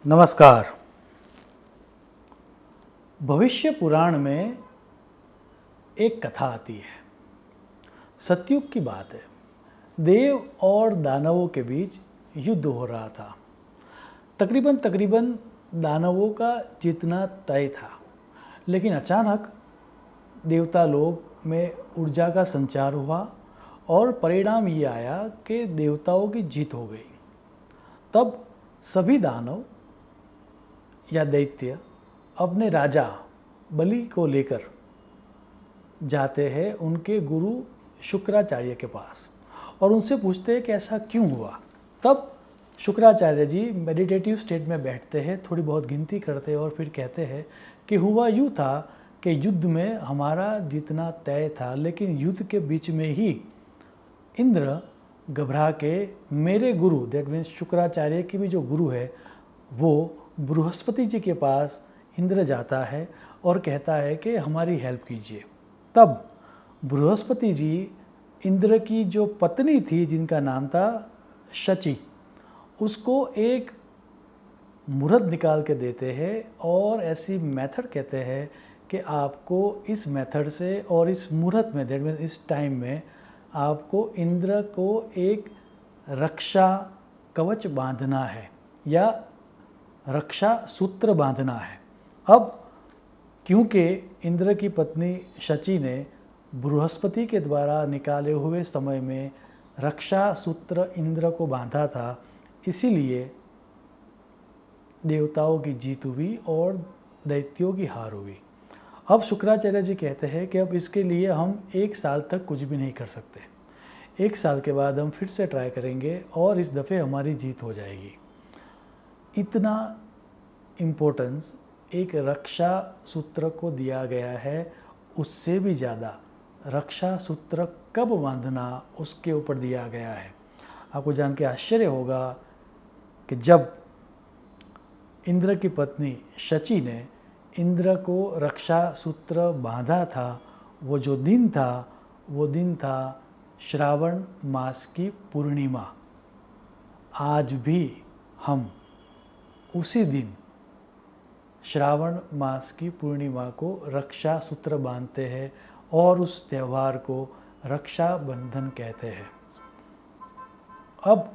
नमस्कार। भविष्य पुराण में एक कथा आती है। सतयुग की बात है। देव और दानवों के बीच युद्ध हो रहा था। तकरीबन दानवों का जीतना तय था, लेकिन अचानक देवता लोक में ऊर्जा का संचार हुआ और परिणाम ये आया कि देवताओं की जीत हो गई। तब सभी दानव या दैत्य अपने राजा बलि को लेकर जाते हैं उनके गुरु शुक्राचार्य के पास और उनसे पूछते हैं कि ऐसा क्यों हुआ। तब शुक्राचार्य जी मेडिटेटिव स्टेट में बैठते हैं, थोड़ी बहुत गिनती करते हैं और फिर कहते हैं कि हुआ यूँ था कि युद्ध में हमारा जीतना तय था, लेकिन युद्ध के बीच में ही इंद्र घबरा के मेरे गुरु, दैट मीन्स शुक्राचार्य की भी जो गुरु है, वो बृहस्पति जी के पास इंद्र जाता है और कहता है कि हमारी हेल्प कीजिए। तब बृहस्पति जी इंद्र की जो पत्नी थी, जिनका नाम था शची, उसको एक मुहूर्त निकाल के देते हैं और ऐसी मेथड कहते हैं कि आपको इस मेथड से और इस मुहूर्त में, दैट मीन्स इस टाइम में, आपको इंद्र को एक रक्षा कवच बांधना है या रक्षा सूत्र बांधना है। अब क्योंकि इंद्र की पत्नी शची ने बृहस्पति के द्वारा निकाले हुए समय में रक्षा सूत्र इंद्र को बांधा था, इसीलिए देवताओं की जीत हुई और दैत्यों की हार हुई। अब शुक्राचार्य जी कहते हैं कि अब इसके लिए हम 1 साल तक कुछ भी नहीं कर सकते। 1 साल के बाद हम फिर से ट्राई करेंगे और इस दफ़े हमारी जीत हो जाएगी। इतना इम्पोर्टेंस एक रक्षा सूत्र को दिया गया है, उससे भी ज़्यादा रक्षा सूत्र कब बांधना उसके ऊपर दिया गया है। आपको जान के आश्चर्य होगा कि जब इंद्र की पत्नी शची ने इंद्र को रक्षा सूत्र बांधा था, वो जो दिन था, वो दिन था श्रावण मास की पूर्णिमा। आज भी हम उसी दिन श्रावण मास की पूर्णिमा को रक्षा सूत्र बांधते हैं और उस त्यौहार को रक्षा बंधन कहते हैं। अब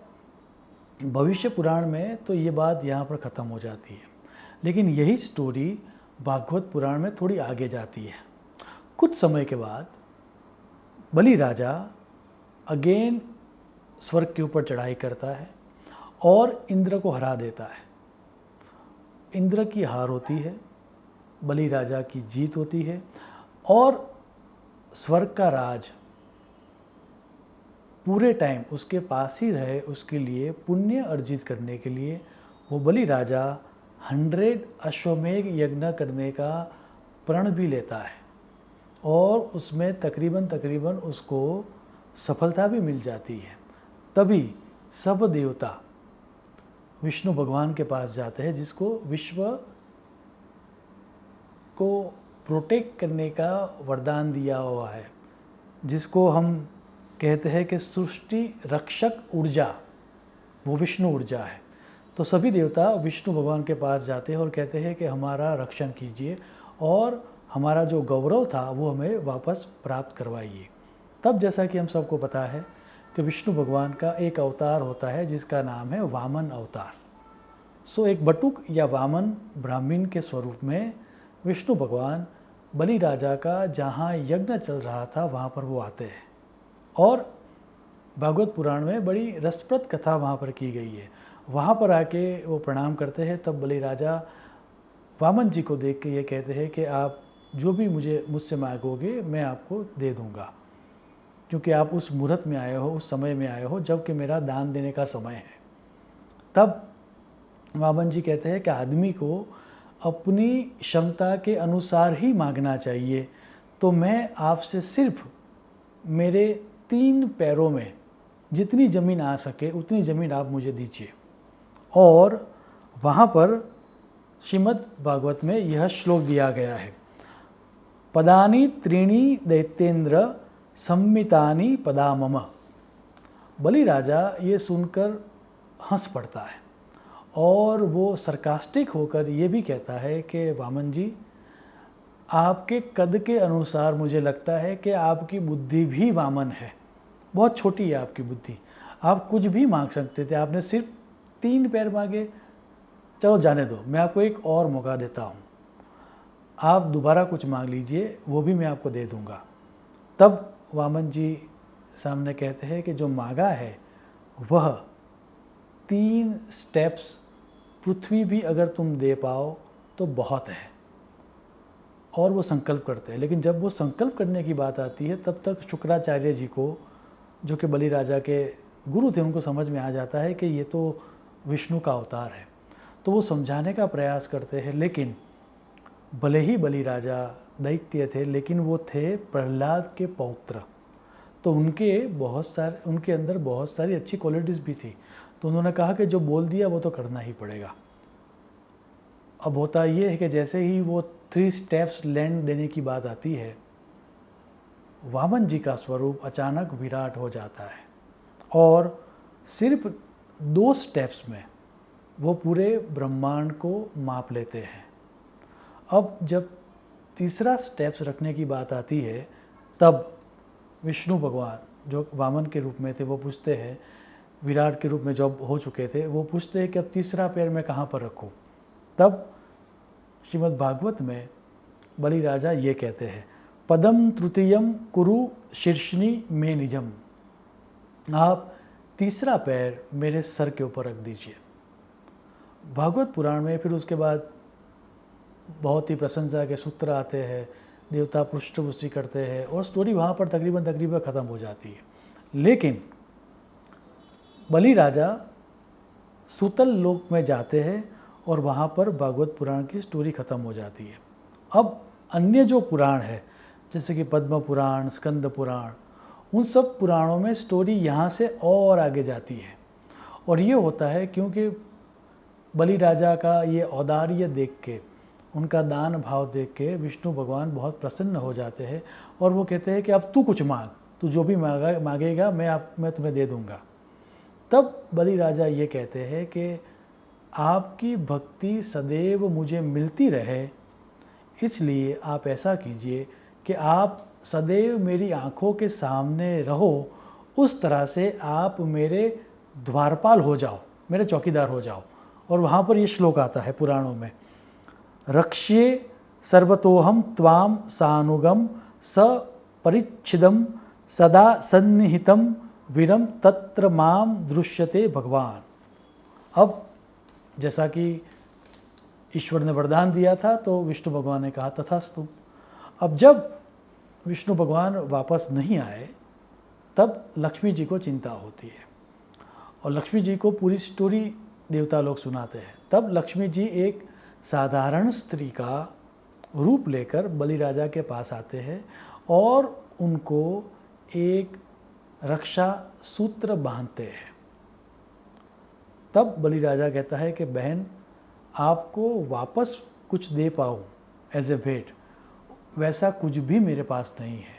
भविष्य पुराण में तो ये बात यहाँ पर ख़त्म हो जाती है, लेकिन यही स्टोरी भागवत पुराण में थोड़ी आगे जाती है। कुछ समय के बाद बलि राजा अगेन स्वर्ग के ऊपर चढ़ाई करता है और इंद्र को हरा देता है। इंद्र की हार होती है, बलि राजा की जीत होती है और स्वर्ग का राज पूरे टाइम उसके पास ही रहे, उसके लिए पुण्य अर्जित करने के लिए वो बलि राजा 100 अश्वमेघ यज्ञ करने का प्रण भी लेता है और उसमें तकरीबन उसको सफलता भी मिल जाती है। तभी सब देवता विष्णु भगवान के पास जाते हैं, जिसको विश्व को प्रोटेक्ट करने का वरदान दिया हुआ है, जिसको हम कहते हैं कि सृष्टि रक्षक ऊर्जा, वो विष्णु ऊर्जा है। तो सभी देवता विष्णु भगवान के पास जाते हैं और कहते हैं कि हमारा रक्षण कीजिए और हमारा जो गौरव था वो हमें वापस प्राप्त करवाइए। तब जैसा कि हम सबको पता है कि विष्णु भगवान का एक अवतार होता है जिसका नाम है वामन अवतार। सो एक बटुक या वामन ब्राह्मण के स्वरूप में विष्णु भगवान बलि राजा का जहाँ यज्ञ चल रहा था वहाँ पर वो आते हैं और भागवत पुराण में बड़ी रसप्रद कथा वहाँ पर की गई है। वहाँ पर आके वो प्रणाम करते हैं। तब बलि राजा वामन जी को देख के ये कहते हैं कि आप जो भी मुझसे मांगोगे मैं आपको दे दूँगा, क्योंकि आप उस मुहूर्त में आए हो, उस समय में आए हो जब कि मेरा दान देने का समय है। तब वामन जी कहते हैं कि आदमी को अपनी क्षमता के अनुसार ही मांगना चाहिए, तो मैं आपसे सिर्फ मेरे 3 पैरों में जितनी ज़मीन आ सके उतनी ज़मीन आप मुझे दीजिए। और वहाँ पर श्रीमद् भागवत में यह श्लोक दिया गया है, पदानि त्रीणि दैत्येन्द्र सम्मितानि पदा मम। बलि राजा ये सुनकर हंस पड़ता है और वो सरकास्टिक होकर ये भी कहता है कि वामन जी, आपके कद के अनुसार मुझे लगता है कि आपकी बुद्धि भी वामन है, बहुत छोटी है आपकी बुद्धि, आप कुछ भी मांग सकते थे, आपने सिर्फ 3 पैर मांगे, चलो जाने दो, मैं आपको एक और मौका देता हूँ, आप दोबारा कुछ मांग लीजिए, वो भी मैं आपको दे दूँगा। तब वामन जी सामने कहते हैं कि जो मांगा है वह 3 स्टेप्स पृथ्वी भी अगर तुम दे पाओ तो बहुत है। और वो संकल्प करते हैं, लेकिन जब वो संकल्प करने की बात आती है तब तक शुक्राचार्य जी को, जो कि बलि राजा के गुरु थे, उनको समझ में आ जाता है कि ये तो विष्णु का अवतार है। तो वो समझाने का प्रयास करते हैं, लेकिन भले ही बलि राजा दैत्य थे, लेकिन वो थे प्रहलाद के पौत्र, तो उनके अंदर बहुत सारी अच्छी क्वालिटीज़ भी थी। तो उन्होंने कहा कि जो बोल दिया वो तो करना ही पड़ेगा। अब होता ये है कि जैसे ही वो 3 स्टेप्स लैंड देने की बात आती है, वामन जी का स्वरूप अचानक विराट हो जाता है और सिर्फ 2 स्टेप्स में वो पूरे ब्रह्मांड को माप लेते हैं। अब जब तीसरा स्टेप्स रखने की बात आती है, तब विष्णु भगवान जो वामन के रूप में थे वो पूछते हैं, विराट के रूप में जब हो चुके थे, वो पूछते हैं कि अब तीसरा पैर मैं कहाँ पर रखूँ। तब श्रीमद् भागवत में बलि राजा ये कहते हैं, पदम तृतीयम कुरु शीर्षनि में निजम, आप तीसरा पैर मेरे सर के ऊपर रख दीजिए। भागवत पुराण में फिर उसके बाद बहुत ही प्रशंसा के सूत्र आते हैं, देवता पुष्टपुष्टि करते हैं और स्टोरी वहाँ पर तकरीबन ख़त्म हो जाती है। लेकिन बलि राजा सूतल लोक में जाते हैं और वहाँ पर भागवत पुराण की स्टोरी ख़त्म हो जाती है। अब अन्य जो पुराण है, जैसे कि पद्म पुराण, स्कंद पुराण, उन सब पुराणों में स्टोरी यहाँ से और आगे जाती है। और ये होता है क्योंकि बलि राजा का ये औदार्य देख के, उनका दान भाव देख के विष्णु भगवान बहुत प्रसन्न हो जाते हैं और वो कहते हैं कि अब तू कुछ मांग, तू जो भी मांगेगा मैं तुम्हें दे दूँगा। तब बलि राजा ये कहते हैं कि आपकी भक्ति सदैव मुझे मिलती रहे, इसलिए आप ऐसा कीजिए कि आप सदैव मेरी आँखों के सामने रहो, उस तरह से आप मेरे द्वारपाल हो जाओ, मेरे चौकीदार हो जाओ। और वहाँ पर ये श्लोक आता है पुराणों में, रक्ष्ये सर्वतोहम त्वाम सानुगम स परिच्छिदम सदा सन्निहितम वीरम तत्र माम दृश्यते भगवान। अब जैसा कि ईश्वर ने वरदान दिया था तो विष्णु भगवान ने कहा तथास्तु। अब जब विष्णु भगवान वापस नहीं आए तब लक्ष्मी जी को चिंता होती है और लक्ष्मी जी को पूरी स्टोरी देवता लोग सुनाते हैं। तब लक्ष्मी जी एक साधारण स्त्री का रूप लेकर बलि राजा के पास आते हैं और उनको एक रक्षा सूत्र बांधते हैं। तब बलि राजा कहता है कि बहन, आपको वापस कुछ दे पाऊँ एज ए भेंट, वैसा कुछ भी मेरे पास नहीं है।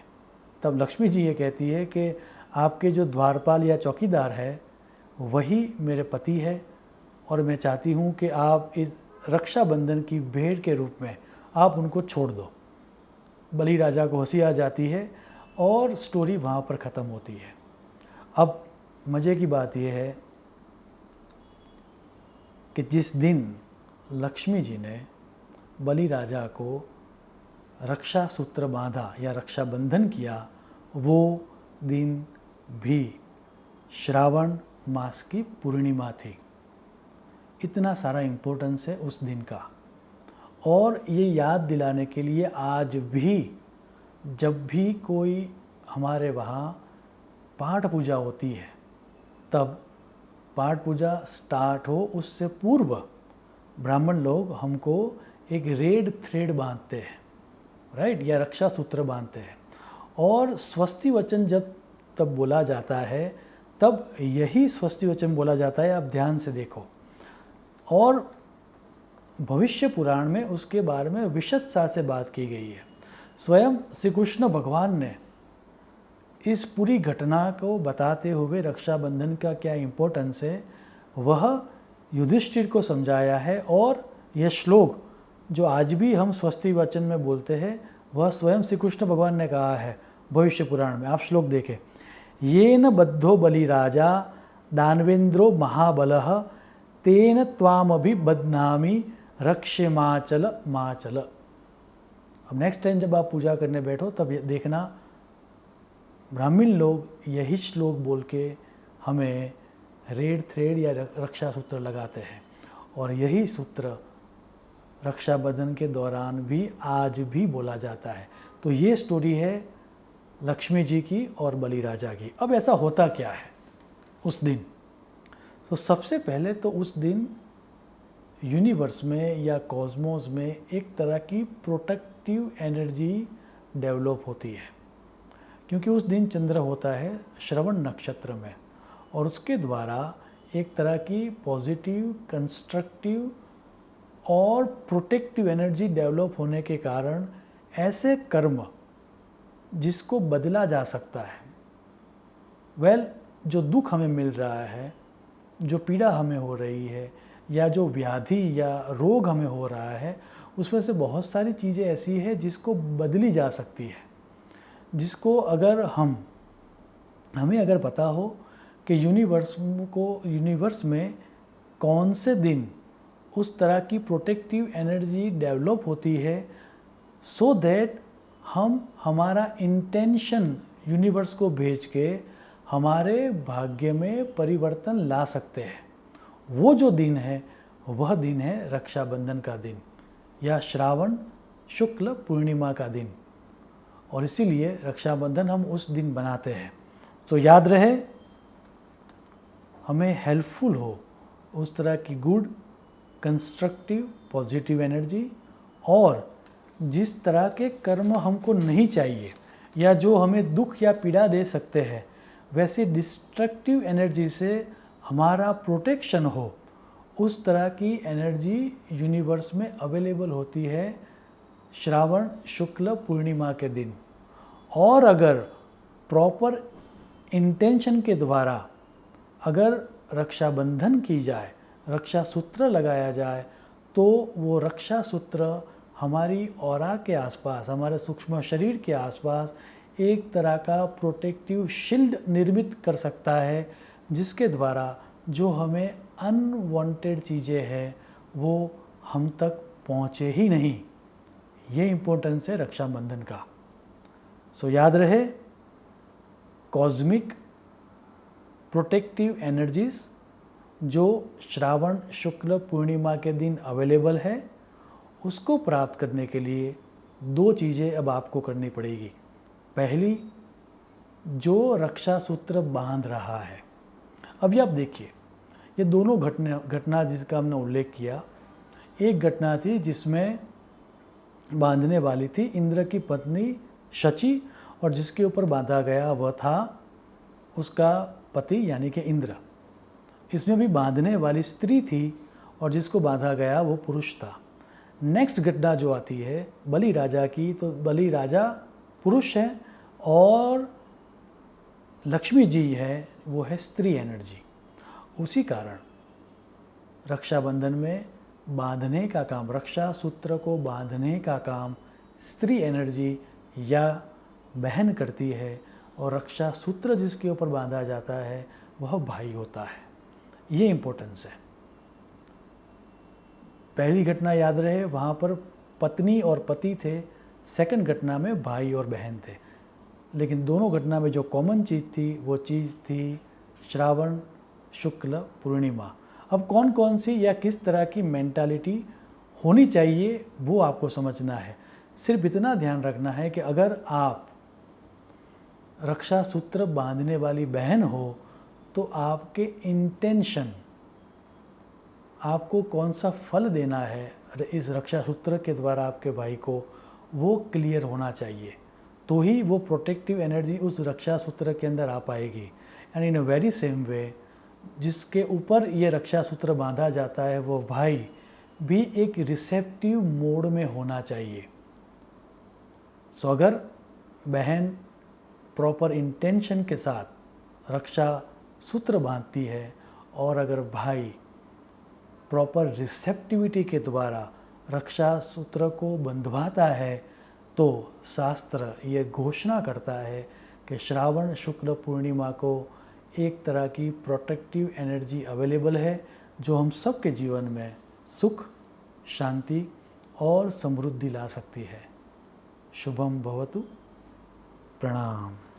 तब लक्ष्मी जी ये कहती है कि आपके जो द्वारपाल या चौकीदार है वही मेरे पति है और मैं चाहती हूँ कि आप इस रक्षाबंधन की भेंट के रूप में आप उनको छोड़ दो। बलि राजा को हंसी आ जाती है और स्टोरी वहाँ पर ख़त्म होती है। अब मज़े की बात यह है कि जिस दिन लक्ष्मी जी ने बलि राजा को रक्षा सूत्र बांधा या रक्षाबंधन किया, वो दिन भी श्रावण मास की पूर्णिमा थी। इतना सारा इम्पोर्टेंस है उस दिन का। और ये याद दिलाने के लिए आज भी जब भी कोई हमारे वहाँ पाठ पूजा होती है, तब पाठ पूजा स्टार्ट हो उससे पूर्व ब्राह्मण लोग हमको एक रेड थ्रेड बांधते हैं, राइट, या रक्षा सूत्र बांधते हैं। और स्वस्ति वचन जब तब बोला जाता है, तब यही स्वस्ति वचन बोला जाता है, आप ध्यान से देखो। और भविष्य पुराण में उसके बारे में विशदता से बात की गई है। स्वयं श्री कृष्ण भगवान ने इस पूरी घटना को बताते हुए रक्षाबंधन का क्या इम्पोर्टेंस है वह युधिष्ठिर को समझाया है। और यह श्लोक जो आज भी हम स्वस्ति वचन में बोलते हैं, वह स्वयं श्री कृष्ण भगवान ने कहा है भविष्य पुराण में। आप श्लोक देखें, येन बद्धो बलिराजा दानवेंद्रो महाबलः तेन त्वामभि बध्नामि रक्ष्यमाचल माचल। अब नेक्स्ट टाइम जब आप पूजा करने बैठो तब देखना ब्राह्मण लोग यही श्लोक बोल के हमें रेड थ्रेड या रक्षा सूत्र लगाते हैं, और यही सूत्र रक्षाबंधन के दौरान भी आज भी बोला जाता है। तो ये स्टोरी है लक्ष्मी जी की और बलिराजा की। अब ऐसा होता क्या है उस दिन? तो सबसे पहले तो उस दिन यूनिवर्स में या कॉस्मोस में एक तरह की प्रोटेक्टिव एनर्जी डेवलप होती है, क्योंकि उस दिन चंद्र होता है श्रवण नक्षत्र में, और उसके द्वारा एक तरह की पॉजिटिव, कंस्ट्रक्टिव और प्रोटेक्टिव एनर्जी डेवलप होने के कारण ऐसे कर्म जिसको बदला जा सकता है, जो दुख हमें मिल रहा है, जो पीड़ा हमें हो रही है, या जो व्याधि या रोग हमें हो रहा है, उसमें से बहुत सारी चीज़ें ऐसी है जिसको बदली जा सकती है, जिसको अगर हमें अगर पता हो कि यूनिवर्स में कौन से दिन उस तरह की प्रोटेक्टिव एनर्जी डेवलप होती है, सो दैट हम हमारा इंटेंशन यूनिवर्स को भेज के हमारे भाग्य में परिवर्तन ला सकते हैं। वो जो दिन है वह दिन है रक्षाबंधन का दिन या श्रावण शुक्ल पूर्णिमा का दिन, और इसीलिए रक्षाबंधन हम उस दिन बनाते हैं। तो याद रहे, हमें हेल्पफुल हो उस तरह की गुड, कंस्ट्रक्टिव, पॉजिटिव एनर्जी, और जिस तरह के कर्म हमको नहीं चाहिए या जो हमें दुख या पीड़ा दे सकते हैं, वैसे डिस्ट्रक्टिव एनर्जी से हमारा प्रोटेक्शन हो, उस तरह की एनर्जी यूनिवर्स में अवेलेबल होती है श्रावण शुक्ल पूर्णिमा के दिन। और अगर प्रॉपर इंटेंशन के द्वारा अगर रक्षाबंधन की जाए, रक्षा सूत्र लगाया जाए, तो वो रक्षा सूत्र हमारी ऑरा के आसपास, हमारे सूक्ष्म शरीर के आसपास एक तरह का प्रोटेक्टिव शील्ड निर्मित कर सकता है, जिसके द्वारा जो हमें अनवांटेड चीज़ें हैं वो हम तक पहुँचे ही नहीं। ये इम्पोर्टेंस है रक्षाबंधन का। सो याद रहे, कॉस्मिक प्रोटेक्टिव एनर्जीज जो श्रावण शुक्ल पूर्णिमा के दिन अवेलेबल है, उसको प्राप्त करने के लिए दो चीज़ें अब आपको करनी पड़ेगी। पहली, जो रक्षा सूत्र बांध रहा है, अभी आप देखिए ये दोनों घटना जिसका हमने उल्लेख किया, एक घटना थी जिसमें बांधने वाली थी इंद्र की पत्नी शची, और जिसके ऊपर बांधा गया वह था उसका पति यानी कि इंद्र। इसमें भी बांधने वाली स्त्री थी और जिसको बांधा गया वो पुरुष था। नेक्स्ट घटना जो आती है बलि राजा की, तो बलि राजा पुरुष है और लक्ष्मी जी है वो है स्त्री एनर्जी। उसी कारण रक्षाबंधन में बांधने का काम, रक्षा सूत्र को बांधने का काम स्त्री एनर्जी या बहन करती है, और रक्षा सूत्र जिसके ऊपर बांधा जाता है वह भाई होता है। ये इम्पोर्टेंस है। पहली घटना याद रहे, वहाँ पर पत्नी और पति थे, सेकंड घटना में भाई और बहन थे। लेकिन दोनों घटना में जो कॉमन चीज़ थी वो चीज़ थी श्रावण शुक्ल पूर्णिमा। अब कौन कौन सी या किस तरह की मेंटालिटी होनी चाहिए वो आपको समझना है। सिर्फ इतना ध्यान रखना है कि अगर आप रक्षा सूत्र बांधने वाली बहन हो तो आपके इंटेंशन, आपको कौन सा फल देना है इस रक्षा सूत्र के द्वारा आपके भाई को, वो क्लियर होना चाहिए। तो ही वो प्रोटेक्टिव एनर्जी उस रक्षा सूत्र के अंदर आ पाएगी। And in a very same way, जिसके ऊपर ये रक्षा सूत्र बांधा जाता है वो भाई भी एक रिसेप्टिव मोड में होना चाहिए। सो अगर बहन प्रॉपर इंटेंशन के साथ रक्षा सूत्र बांधती है और अगर भाई प्रॉपर रिसेप्टिविटी के द्वारा रक्षा सूत्र को बंधवाता है, तो शास्त्र ये घोषणा करता है कि श्रावण शुक्ल पूर्णिमा को एक तरह की प्रोटेक्टिव एनर्जी अवेलेबल है, जो हम सबके जीवन में सुख, शांति और समृद्धि ला सकती है। शुभम भवतु। प्रणाम।